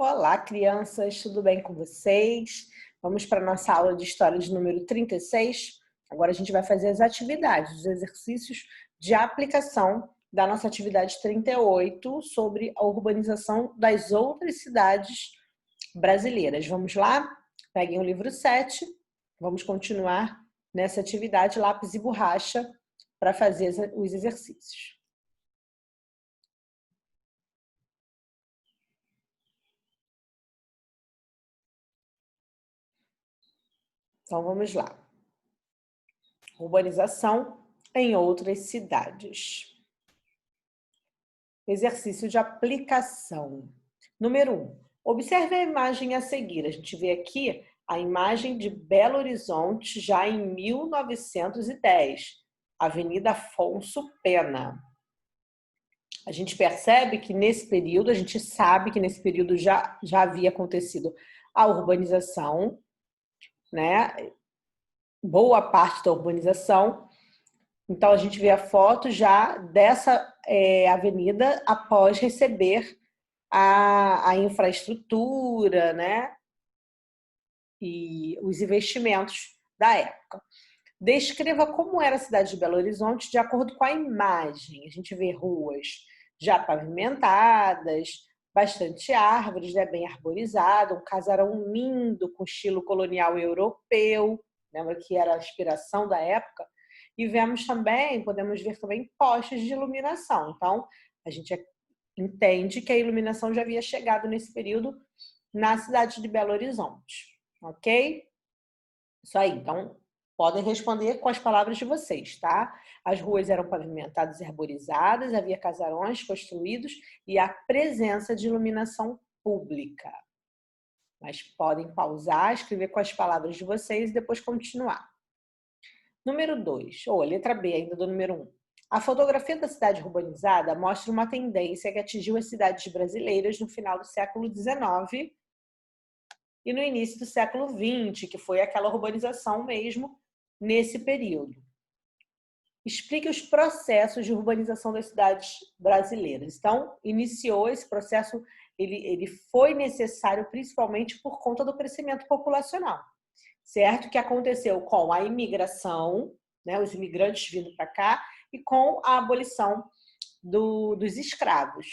Olá, crianças, tudo bem com vocês? Vamos para a nossa aula de história de número 36. Agora a gente vai fazer as atividades, os exercícios de aplicação da nossa atividade 38 sobre a urbanização das outras cidades brasileiras. Vamos lá? Peguem o livro 7, vamos continuar nessa atividade lápis e borracha para fazer os exercícios. Então vamos lá. Urbanização em outras cidades. Exercício de aplicação. Número 1. Observe a imagem a seguir. A gente vê aqui a imagem de Belo Horizonte já em 1910. Avenida Afonso Pena. A gente percebe que nesse período, a gente sabe que nesse período já havia acontecido a urbanização, né? Boa parte da urbanização. Então, a gente vê a foto já dessa avenida após receber a infraestrutura, né? E os investimentos da época. Descreva como era a cidade de Belo Horizonte de acordo com a imagem. A gente vê ruas já pavimentadas, bastante árvores, né? Bem arborizado, um casarão lindo com estilo colonial europeu, lembra que era a inspiração da época? E vemos também, podemos ver também postes de iluminação. Então, a gente entende que a iluminação já havia chegado nesse período na cidade de Belo Horizonte, ok? Isso aí, então, podem responder com as palavras de vocês, tá? As ruas eram pavimentadas e arborizadas, havia casarões construídos e a presença de iluminação pública. Mas podem pausar, escrever com as palavras de vocês e depois continuar. Número 2, ou letra B ainda do número 1. A fotografia da cidade urbanizada mostra uma tendência que atingiu as cidades brasileiras no final do século XIX e no início do século XX, que foi aquela urbanização mesmo nesse período. Explique os processos de urbanização das cidades brasileiras. Então, iniciou esse processo, ele foi necessário principalmente por conta do crescimento populacional, certo? Que aconteceu com a imigração, né, os imigrantes vindo para cá, e com a abolição dos escravos,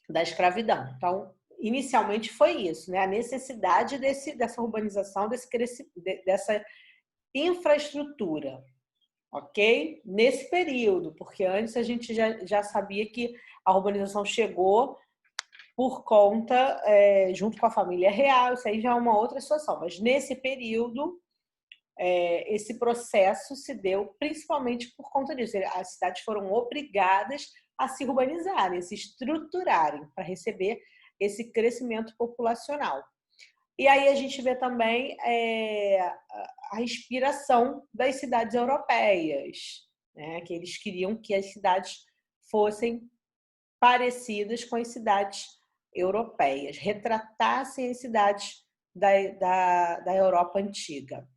da escravidão. Então, inicialmente foi isso, né? A necessidade dessa urbanização, dessa infraestrutura, ok? Nesse período, porque antes a gente já sabia que a urbanização chegou por conta, junto com a família real, isso aí já é uma outra situação, mas nesse período, esse processo se deu principalmente por conta disso. As cidades foram obrigadas a se urbanizarem, a se estruturarem para receber esse crescimento populacional. E aí a gente vê também a inspiração das cidades europeias, né? Que eles queriam que as cidades fossem parecidas com as cidades europeias, retratassem as cidades da Europa antiga.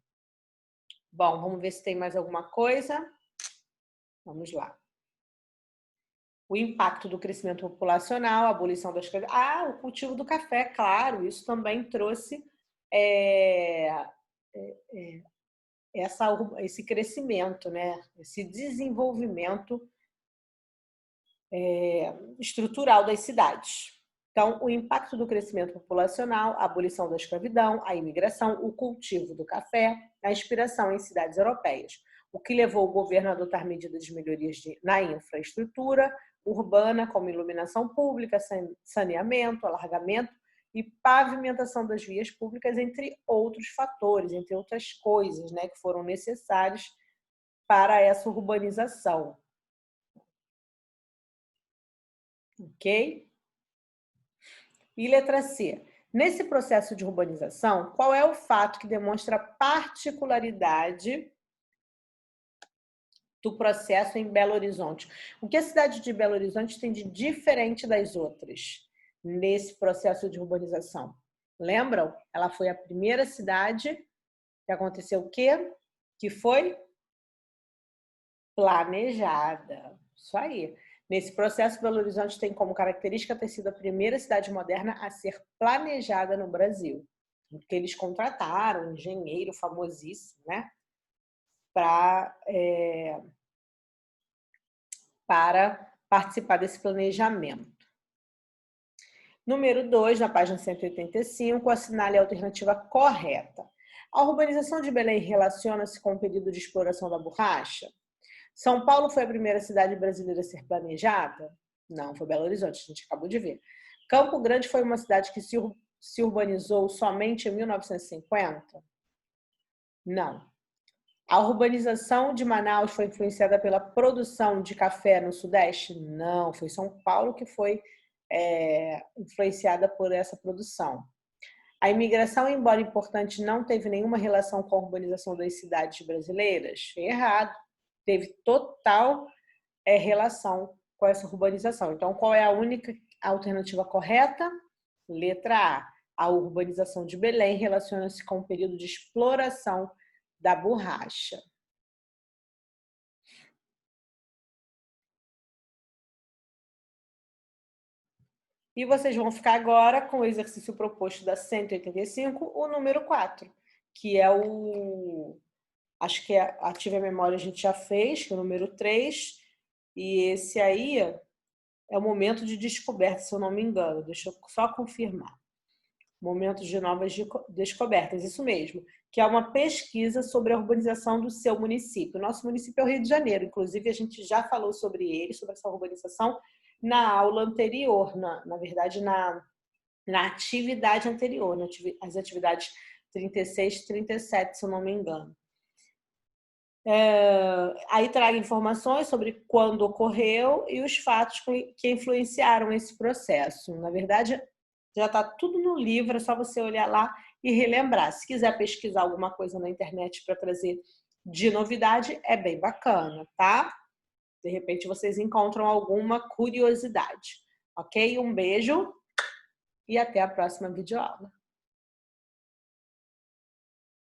Bom, vamos ver se tem mais alguma coisa. Vamos lá. O impacto do crescimento populacional, a abolição da escravidão. Ah, o cultivo do café, claro, isso também trouxe esse crescimento, né? Esse desenvolvimento estrutural das cidades. Então, o impacto do crescimento populacional, a abolição da escravidão, a imigração, o cultivo do café, a inspiração em cidades europeias, o que levou o governo a adotar medidas de melhorias na infraestrutura urbana, como iluminação pública, saneamento, alargamento e pavimentação das vias públicas, entre outros fatores, entre outras coisas, né, que foram necessários para essa urbanização. Ok? E letra C. Nesse processo de urbanização, qual é o fato que demonstra particularidade do processo em Belo Horizonte? O que a cidade de Belo Horizonte tem de diferente das outras nesse processo de urbanização? Lembram? Ela foi a primeira cidade que aconteceu o quê? Que foi planejada. Isso aí. Nesse processo, Belo Horizonte tem como característica ter sido a primeira cidade moderna a ser planejada no Brasil. Porque eles contrataram um engenheiro famosíssimo, né? Para participar desse planejamento. Número 2, na página 185, assinale a alternativa correta. A urbanização de Belém relaciona-se com o período de exploração da borracha? São Paulo foi a primeira cidade brasileira a ser planejada? Não, foi Belo Horizonte, a gente acabou de ver. Campo Grande foi uma cidade que se urbanizou somente em 1950? Não. A urbanização de Manaus foi influenciada pela produção de café no Sudeste? Não, foi São Paulo que foi influenciada por essa produção. A imigração, embora importante, não teve nenhuma relação com a urbanização das cidades brasileiras? Errado. Teve total relação com essa urbanização. Então, qual é a única alternativa correta? Letra A. A urbanização de Belém relaciona-se com o período de exploração da borracha. E vocês vão ficar agora com o exercício proposto da 185, o número 4, que é o... Acho que é Ative a Memória a gente já fez, que é o número 3, e esse aí é o momento de descoberta, se eu não me engano. Deixa eu só confirmar. Momento de novas descobertas, isso mesmo, que é uma pesquisa sobre a urbanização do seu município. Nosso município é o Rio de Janeiro, inclusive a gente já falou sobre ele, sobre essa urbanização, na aula anterior, na verdade, na atividade anterior, as atividades 36 e 37, se eu não me engano. Aí traga informações sobre quando ocorreu e os fatos que influenciaram esse processo. Na verdade, já está tudo no livro, é só você olhar lá e relembrar. Se quiser pesquisar alguma coisa na internet para trazer de novidade, é bem bacana, tá? De repente vocês encontram alguma curiosidade, ok? Um beijo e até a próxima videoaula.